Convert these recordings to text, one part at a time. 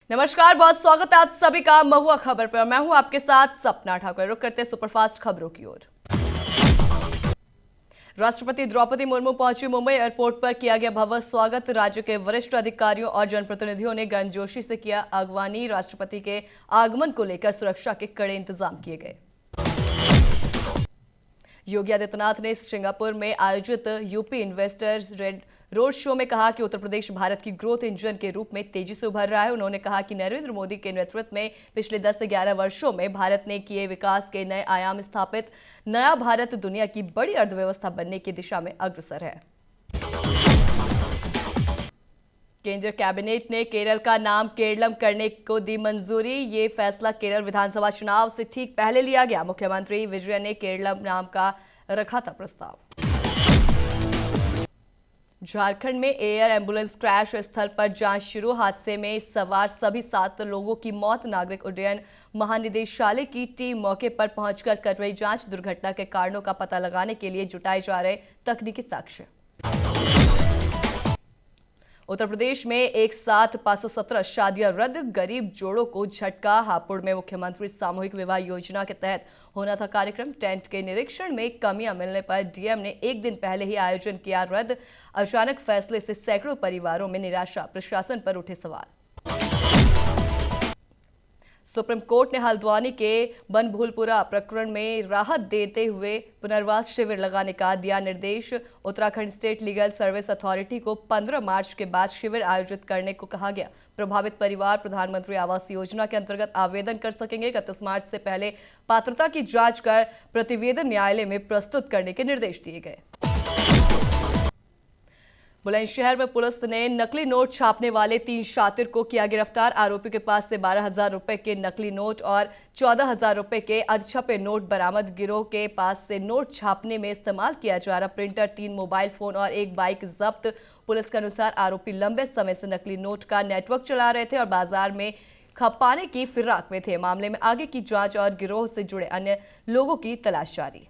नमस्कार, बहुत स्वागत है आप सभी का महुआ खबर पर। मैं हूं आपके साथ सपना ठाकुर। रुक करते सुपरफास्ट खबरों की ओर। राष्ट्रपति द्रौपदी मुर्मू पहुंची मुंबई एयरपोर्ट पर, किया गया भव्य स्वागत। राज्य के वरिष्ठ अधिकारियों और जनप्रतिनिधियों ने गर्मजोशी से किया अगवानी। राष्ट्रपति के आगमन को लेकर सुरक्षा के कड़े इंतजाम किए गए। योगी आदित्यनाथ ने सिंगापुर में आयोजित यूपी इन्वेस्टर्स रोड शो में कहा कि उत्तर प्रदेश भारत की ग्रोथ इंजन के रूप में तेजी से उभर रहा है। उन्होंने कहा कि नरेंद्र मोदी के नेतृत्व में पिछले 10 से 11 वर्षों में भारत ने किए विकास के नए आयाम स्थापित। नया भारत दुनिया की बड़ी अर्थव्यवस्था बनने की दिशा में अग्रसर है। केंद्रीय कैबिनेट ने केरल का नाम केरलम करने को दी मंजूरी। ये फैसला केरल विधानसभा चुनाव से ठीक पहले लिया गया। मुख्यमंत्री विजय ने केरलम नाम का रखा था प्रस्ताव। झारखंड में एयर एम्बुलेंस क्रैश स्थल पर जांच शुरू। हादसे में सवार सभी 7 लोगों की मौत। नागरिक उड्डयन महानिदेशालय की टीम मौके पर पहुंचकर कर रही जांच। दुर्घटना के कारणों का पता लगाने के लिए जुटाए जा रहे तकनीकी साक्ष्य। उत्तर प्रदेश में एक साथ 517 शादियां रद्द। गरीब जोड़ों को झटका। हापुड़ में मुख्यमंत्री सामूहिक विवाह योजना के तहत होना था कार्यक्रम। टेंट के निरीक्षण में कमियां मिलने पर डीएम ने एक दिन पहले ही आयोजन किया रद्द। अचानक फैसले से सैकड़ों परिवारों में निराशा। प्रशासन पर उठे सवाल। सुप्रीम कोर्ट ने हल्द्वानी के बनभूलपुरा प्रकरण में राहत देते हुए पुनर्वास शिविर लगाने का दिया निर्देश। Uttarakhand state legal service authority को 15 मार्च के बाद शिविर आयोजित करने को कहा गया। प्रभावित परिवार प्रधानमंत्री आवास योजना के अंतर्गत आवेदन कर सकेंगे। 31 मार्च से पहले पात्रता की जांच कर प्रतिवेदन न्यायालय में प्रस्तुत करने के निर्देश दिए गए। बुलंदशहर में पुलिस ने नकली नोट छापने वाले 3 शातिर को किया गिरफ्तार। आरोपी के पास से 12,000 रुपए के नकली नोट और 14,000 रुपए के अधछपे नोट बरामद। गिरोह के पास से नोट छापने में इस्तेमाल किया जा रहा प्रिंटर, 3 मोबाइल फोन और एक बाइक जब्त। पुलिस के अनुसार आरोपी लंबे समय से नकली नोट का नेटवर्क चला रहे थे और बाजार में खपाने की फिराक में थे। मामले में आगे की जांच और गिरोह से जुड़े अन्य लोगों की तलाश जारी।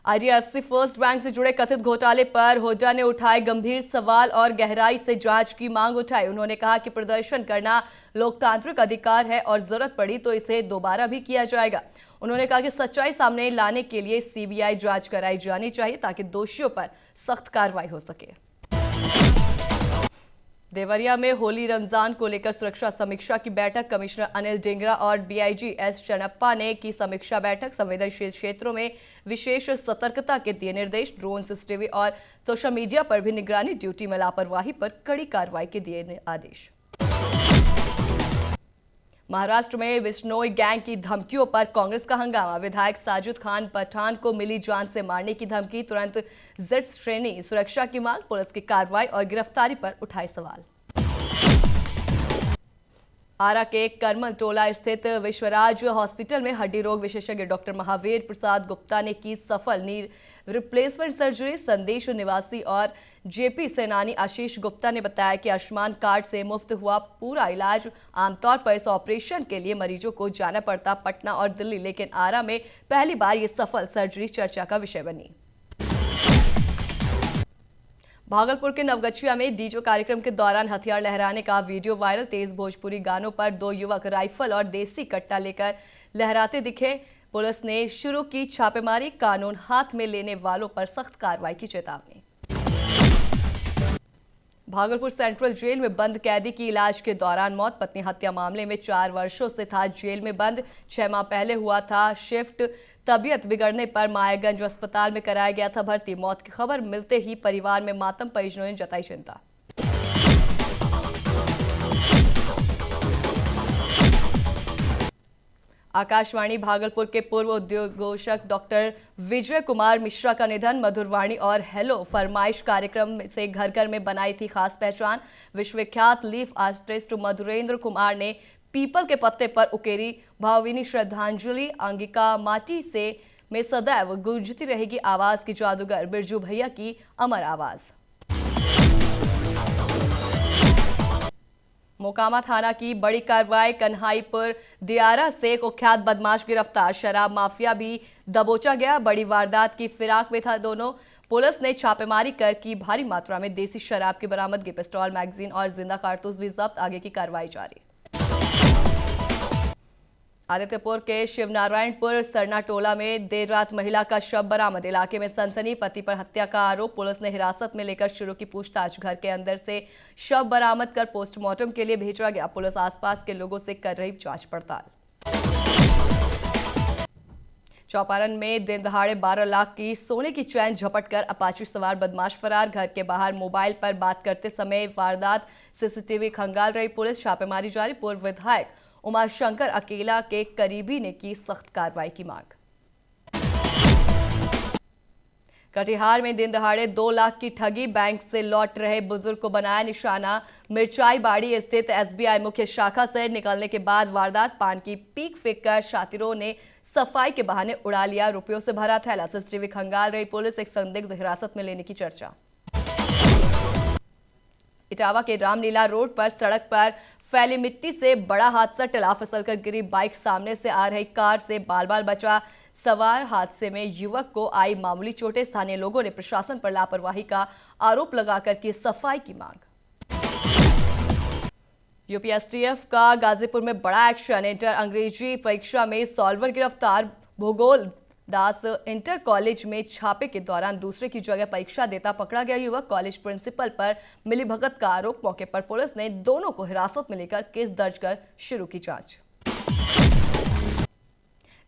आईडीएफसी फर्स्ट बैंक से जुड़े कथित घोटाले पर हुड्डा ने उठाए गंभीर सवाल और गहराई से जांच की मांग उठाई। उन्होंने कहा कि प्रदर्शन करना लोकतांत्रिक अधिकार है और जरूरत पड़ी तो इसे दोबारा भी किया जाएगा। उन्होंने कहा कि सच्चाई सामने लाने के लिए सीबीआई जांच कराई जानी चाहिए ताकि दोषियों पर सख्त कार्रवाई हो सके। देवरिया में होली रमजान को लेकर सुरक्षा समीक्षा की बैठक। कमिश्नर अनिल डिंगरा और डीआईजी एस चन्नप्पा ने की समीक्षा बैठक। संवेदनशील क्षेत्रों में विशेष सतर्कता के दिए निर्देश। ड्रोन, सीसीटीवी और सोशल मीडिया पर भी निगरानी। ड्यूटी में लापरवाही पर कड़ी कार्रवाई के दिए आदेश। महाराष्ट्र में बिश्नोई गैंग की धमकियों पर कांग्रेस का हंगामा। विधायक साजिद खान पठान को मिली जान से मारने की धमकी। तुरंत जेड श्रेणी सुरक्षा की मांग। पुलिस की कार्रवाई और गिरफ्तारी पर उठाए सवाल। आरा के करमल टोला स्थित विश्वराज हॉस्पिटल में हड्डी रोग विशेषज्ञ डॉक्टर महावीर प्रसाद गुप्ता ने की सफल नी रिप्लेसमेंट सर्जरी। संदेश निवासी और जेपी सेनानी आशीष गुप्ता ने बताया कि आयुष्मान कार्ड से मुफ्त हुआ पूरा इलाज। आमतौर पर इस ऑपरेशन के लिए मरीजों को जाना पड़ता पटना और दिल्ली, लेकिन आरा में पहली बार ये सफल सर्जरी चर्चा का विषय बनी। भागलपुर के नवगछिया में डीजे कार्यक्रम के दौरान हथियार लहराने का वीडियो वायरल। तेज भोजपुरी गानों पर 2 युवक राइफल और देसी कट्टा लेकर लहराते दिखे। पुलिस ने शुरू की छापेमारी। कानून हाथ में लेने वालों पर सख्त कार्रवाई की चेतावनी। भागलपुर सेंट्रल जेल में बंद कैदी की इलाज के दौरान मौत। पत्नी हत्या मामले में 4 वर्षों से था जेल में बंद। 6 माह पहले हुआ था शिफ्ट। तबीयत बिगड़ने पर मायागंज अस्पताल में कराया गया था भर्ती। मौत की खबर मिलते ही परिवार में मातम। परिजनों ने जताई चिंता। आकाशवाणी भागलपुर के पूर्व उद्योगोषक डॉक्टर विजय कुमार मिश्रा का निधन। मधुरवाणी और हेलो फरमाइश कार्यक्रम से घर घर में बनाई थी खास पहचान। विश्वविख्यात लीफ आर्टिस्ट मधुरेंद्र कुमार ने पीपल के पत्ते पर उकेरी भावभीनी श्रद्धांजलि। अंगिका माटी से में सदैव गूंजती रहेगी आवाज की जादूगर बिरजू भैया की अमर आवाज। मोकामा थाना की बड़ी कार्रवाई। कन्हाईपुर दियारा से कुख्यात बदमाश गिरफ्तार। शराब माफिया भी दबोचा गया। बड़ी वारदात की फिराक में था दोनों। पुलिस ने छापेमारी कर की भारी मात्रा में देसी शराब की बरामदगी, पिस्तौल, मैगजीन और जिंदा कारतूस भी जब्त। आगे की कार्रवाई जारी। आदित्यपुर के शिवनारायणपुर सरना टोला में देर रात महिला का शव बरामद। इलाके में सनसनी, पति पर हत्या का आरोप। पुलिस ने हिरासत में लेकर शुरू की पूछताछ। घर के अंदर से शव बरामद कर पोस्टमार्टम के लिए भेजा गया। पुलिस आसपास के लोगों से कर रही जांच पड़ताल। चौपारण में दिन दहाड़े 12 लाख की सोने की चैन झपटकर अपाची सवार बदमाश फरार। घर के बाहर मोबाइल पर बात करते समय वारदात सीसीटीवी खंगाल रही पुलिस। छापेमारी जारी। पूर्व विधायक उमाशंकर अकेला के करीबी ने की सख्त कार्रवाई की मांग। कटिहार में दिन दहाड़े 2 लाख की ठगी, बैंक से लौट रहे बुजुर्ग को बनाया निशाना। मिर्चाई बाड़ी स्थित एसबीआई मुख्य शाखा से निकलने के बाद वारदात। पान की पीक फेंककर शातिरों ने सफाई के बहाने उड़ा लिया रुपयों से भरा थैला। सीसीटीवी खंगाल रही पुलिस। एक संदिग्ध हिरासत में लेने की चर्चा। इटावा के रामलीला रोड पर सड़क पर फैली मिट्टी से बड़ा हादसा टला। फिसलकर गिरी बाइक, सामने से आ रही कार से बाल बाल बचा सवार। हादसे में युवक को आई मामूली चोटें। स्थानीय लोगों ने प्रशासन पर लापरवाही का आरोप लगाकर की सफाई की मांग। यूपी एसटीएफ का गाजीपुर में बड़ा एक्शन। इंटर अंग्रेजी परीक्षा में सॉल्वर गिरफ्तार। भूगोल दास इंटर कॉलेज में छापे के दौरान दूसरे की जगह परीक्षा देता पकड़ा गया युवक। कॉलेज प्रिंसिपल पर मिलीभगत का आरोप। मौके पर पुलिस ने दोनों को हिरासत में लेकर केस दर्ज कर शुरू की जांच।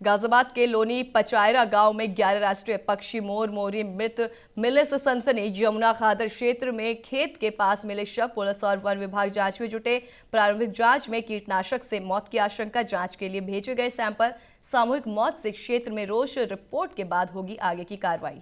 गाजियाबाद के लोनी पचायरा गांव में 11 राष्ट्रीय पक्षी मोर मोरी मृत मिलने से सनसनी। यमुना खादर क्षेत्र में खेत के पास मिले शव। पुलिस और वन विभाग जांच में जुटे। प्रारंभिक जांच में कीटनाशक से मौत की आशंका। जांच के लिए भेजे गए सैंपल। सामूहिक मौत से क्षेत्र में रोष। रिपोर्ट के बाद होगी आगे की कार्रवाई।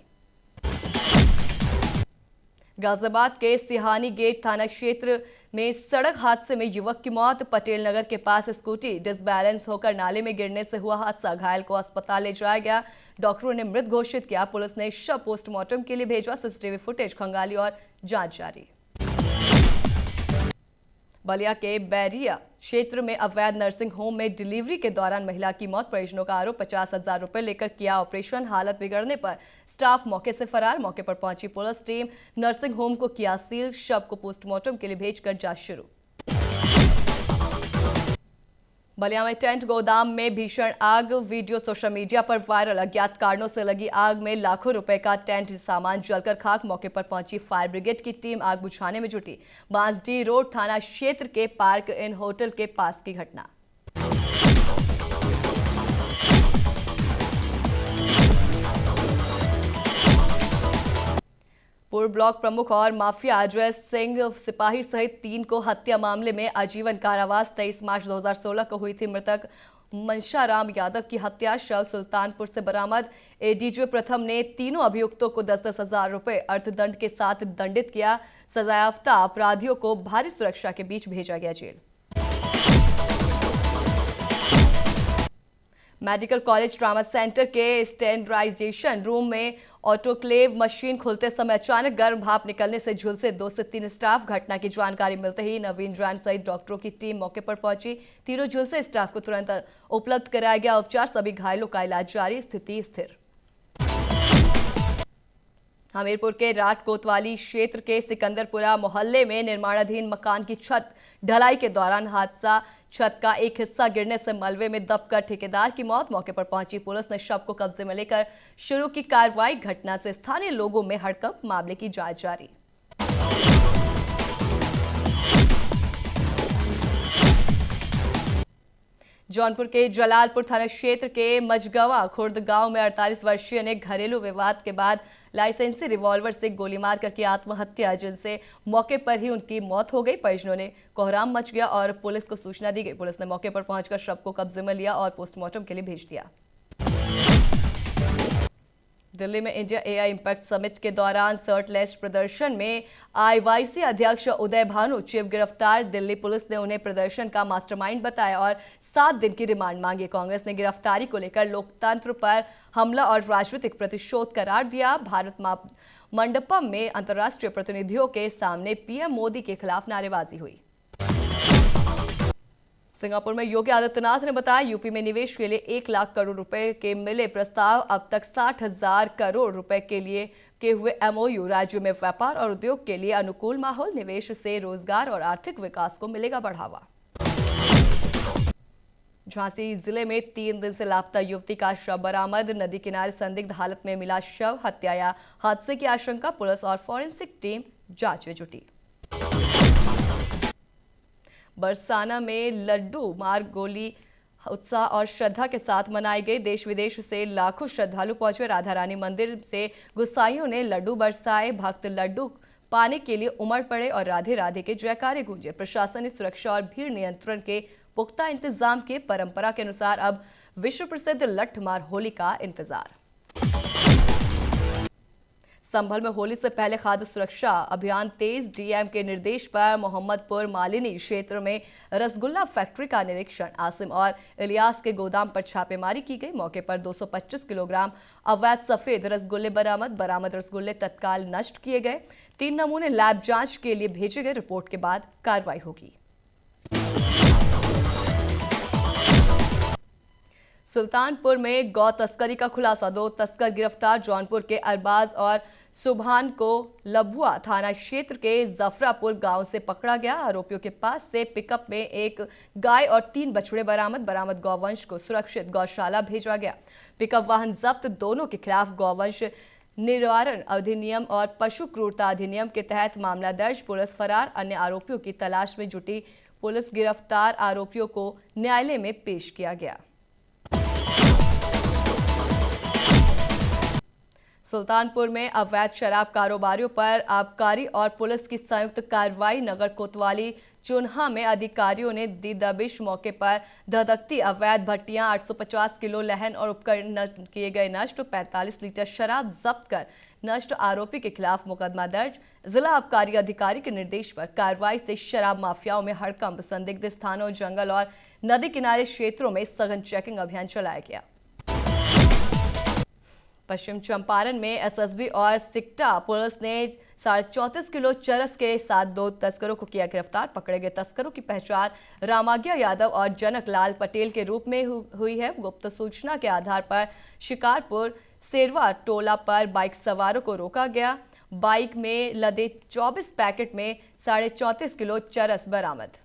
गाजियाबाद के सिहानी गेट थाना क्षेत्र में सड़क हादसे में युवक की मौत। पटेल नगर के पास स्कूटी डिसबैलेंस होकर नाले में गिरने से हुआ हादसा। घायल को अस्पताल ले जाया गया। डॉक्टरों ने मृत घोषित किया। पुलिस ने शव पोस्टमार्टम के लिए भेजा। सीसीटीवी फुटेज खंगाली और जांच जारी। बलिया के बैरिया क्षेत्र में अवैध नर्सिंग होम में डिलीवरी के दौरान महिला की मौत। परिजनों का आरोप 50,000 रुपए लेकर किया ऑपरेशन। हालत बिगड़ने पर स्टाफ मौके से फरार। मौके पर पहुंची पुलिस टीम। नर्सिंग होम को किया सील। शव को पोस्टमार्टम के लिए भेजकर जांच शुरू। बलिया में टेंट गोदाम में भीषण आग। वीडियो सोशल मीडिया पर वायरल। अज्ञात कारणों से लगी आग में लाखों रुपए का टेंट सामान जलकर खाक। मौके पर पहुंची फायर ब्रिगेड की टीम आग बुझाने में जुटी। बांसडीह रोड थाना क्षेत्र के पार्क इन होटल के पास की घटना। पूर्व ब्लॉक प्रमुख और माफिया अजय सिंह सिपाही सहित 3 को हत्या मामले में आजीवन कारावास। 23 मार्च 2016 को हुई थी मृतक मनशाराम यादव की हत्या। शव सुल्तानपुर से बरामद। एडीजी प्रथम ने तीनों अभियुक्तों को 10-10 हजार रुपए अर्थदंड के साथ दंडित किया। सजायाफ्ता अपराधियों को भारी सुरक्षा के बीच भेजा गया जेल। मेडिकल कॉलेज ट्रामा सेंटर के स्टैंडर्डाइजेशन रूम में ऑटोक्लेव मशीन खुलते समय अचानक गर्म भाप निकलने से झुलसे 2 से 3 स्टाफ। घटना की जानकारी मिलते ही नवीन जैन सहित डॉक्टरों की टीम मौके पर पहुंची। तीनों झुलसे स्टाफ को तुरंत उपलब्ध कराया गया उपचार। सभी घायलों का इलाज जारी। स्थिति स्थिर। हमीरपुर के राट कोतवाली क्षेत्र के सिकंदरपुरा मोहल्ले में निर्माणाधीन मकान की छत ढलाई के दौरान हादसा। छत का एक हिस्सा गिरने से मलबे में दबकर ठेकेदार की मौत। मौके पर पहुंची पुलिस ने शव को कब्जे में लेकर शुरू की कार्रवाई। घटना से स्थानीय लोगों में हड़कंप। मामले की जांच जारी। जौनपुर के जलालपुर थाना क्षेत्र के मजगवा खुर्द गांव में 48 वर्षीय ने घरेलू विवाद के बाद लाइसेंसी रिवॉल्वर से गोली मारकर की आत्महत्या, जिनसे मौके पर ही उनकी मौत हो गई। परिजनों ने कोहराम मच गया और पुलिस को सूचना दी गई। पुलिस ने मौके पर पहुंचकर शव को कब्जे में लिया और पोस्टमार्टम के लिए भेज दिया। दिल्ली में इंडिया एआई इंपैक्ट समिट के दौरान सर्टलेस प्रदर्शन में आईवाईसी अध्यक्ष उदय भानु चिफ गिरफ्तार। दिल्ली पुलिस ने उन्हें प्रदर्शन का मास्टरमाइंड बताया और 7 दिन की रिमांड मांगी। कांग्रेस ने गिरफ्तारी को लेकर लोकतंत्र पर हमला और राजनीतिक प्रतिशोध करार दिया। भारत मंडपम में अंतर्राष्ट्रीय प्रतिनिधियों के सामने पीएम मोदी के खिलाफ नारेबाजी हुई। सिंगापुर में योगी आदित्यनाथ ने बताया यूपी में निवेश के लिए 1 लाख करोड़ रुपए के मिले प्रस्ताव। अब तक 60,000 करोड़ रुपए के लिए के हुए एमओयू राज्यों में व्यापार और उद्योग के लिए अनुकूल माहौल, निवेश से रोजगार और आर्थिक विकास को मिलेगा बढ़ावा। झांसी जिले में 3 दिन से लापता युवती का शव बरामद, नदी किनारे संदिग्ध हालत में मिला शव, हत्या या हादसे की आशंका, पुलिस और फॉरेंसिक टीम जांच में जुटी। बरसाना में लड्डू मार्ग गोली उत्साह और श्रद्धा के साथ मनाई गई। देश विदेश से लाखों श्रद्धालु पहुंचे। राधा रानी मंदिर से गुसाइयों ने लड्डू बरसाए। भक्त लड्डू पाने के लिए उमड़ पड़े और राधे राधे के जयकारे गूंजे। प्रशासन ने सुरक्षा और भीड़ नियंत्रण के पुख्ता इंतजाम किए। परंपरा के अनुसार अब विश्व प्रसिद्ध लठमार होली का इंतजार। संभल में होली से पहले खाद्य सुरक्षा अभियान तेज। डीएम के निर्देश पर मोहम्मदपुर मालिनी क्षेत्र में रसगुल्ला फैक्ट्री का निरीक्षण। आसिम और इलियास के गोदाम पर छापेमारी की गई। मौके पर 225 किलोग्राम अवैध सफेद रसगुल्ले बरामद रसगुल्ले तत्काल नष्ट किए गए। 3 नमूने लैब जांच के लिए भेजे गए। रिपोर्ट के बाद कार्रवाई होगी। सुल्तानपुर में गौ तस्करी का खुलासा, 2 तस्कर गिरफ्तार। जौनपुर के अरबाज और सुभान को लभुआ थाना क्षेत्र के जफरापुर गांव से पकड़ा गया। आरोपियों के पास से पिकअप में 1 गाय और 3 बछड़े बरामद गौवंश को सुरक्षित गौशाला भेजा गया। पिकअप वाहन जब्त। दोनों के खिलाफ गौवंश निवारण अधिनियम और पशु क्रूरता अधिनियम के तहत मामला दर्ज। पुलिस फरार। अन्य आरोपियों की तलाश में जुटी। पुलिस गिरफ्तार आरोपियों को न्यायालय में पेश किया गया। सुल्तानपुर में अवैध शराब कारोबारियों पर आबकारी और पुलिस की संयुक्त कार्रवाई। नगर कोतवाली चुन्हा में अधिकारियों ने दी दबिश। मौके पर धधकती अवैध भट्टियां, 850 किलो लहन और उपकरण किए गए नष्ट। 45 लीटर शराब जब्त कर नष्ट। आरोपी के खिलाफ मुकदमा दर्ज। जिला आबकारी अधिकारी के निर्देश पर कार्रवाई से शराब माफियाओं में हड़कंप। संदिग्ध स्थानों, जंगल और नदी किनारे क्षेत्रों में सघन चेकिंग अभियान चलाया गया। पश्चिम चंपारण में एसएसबी और सिकटा पुलिस ने 34.5 किलो चरस के साथ 2 तस्करों को किया गिरफ्तार। पकड़े गए तस्करों की पहचान रामाज्ञा यादव और जनक लाल पटेल के रूप में हुई है। गुप्त सूचना के आधार पर शिकारपुर सेरवा टोला पर बाइक सवारों को रोका गया। बाइक में लदे 24 पैकेट में 34.5 किलो चरस बरामद।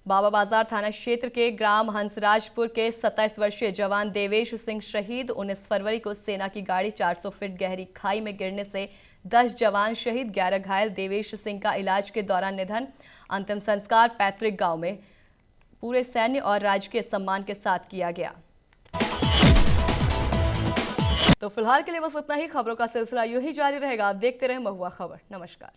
बाबा बाजार थाना क्षेत्र के ग्राम हंसराजपुर के 27 वर्षीय जवान देवेश सिंह शहीद। 19 फरवरी को सेना की गाड़ी 400 फीट गहरी खाई में गिरने से 10 जवान शहीद, 11 घायल। देवेश सिंह का इलाज के दौरान निधन। अंतिम संस्कार पैतृक गांव में पूरे सैन्य और राजकीय सम्मान के साथ किया गया। तो फिलहाल के लिए बस इतना ही। खबरों का सिलसिला यूं ही जारी रहेगा। आप देखते रहे महुआ खबर। नमस्कार।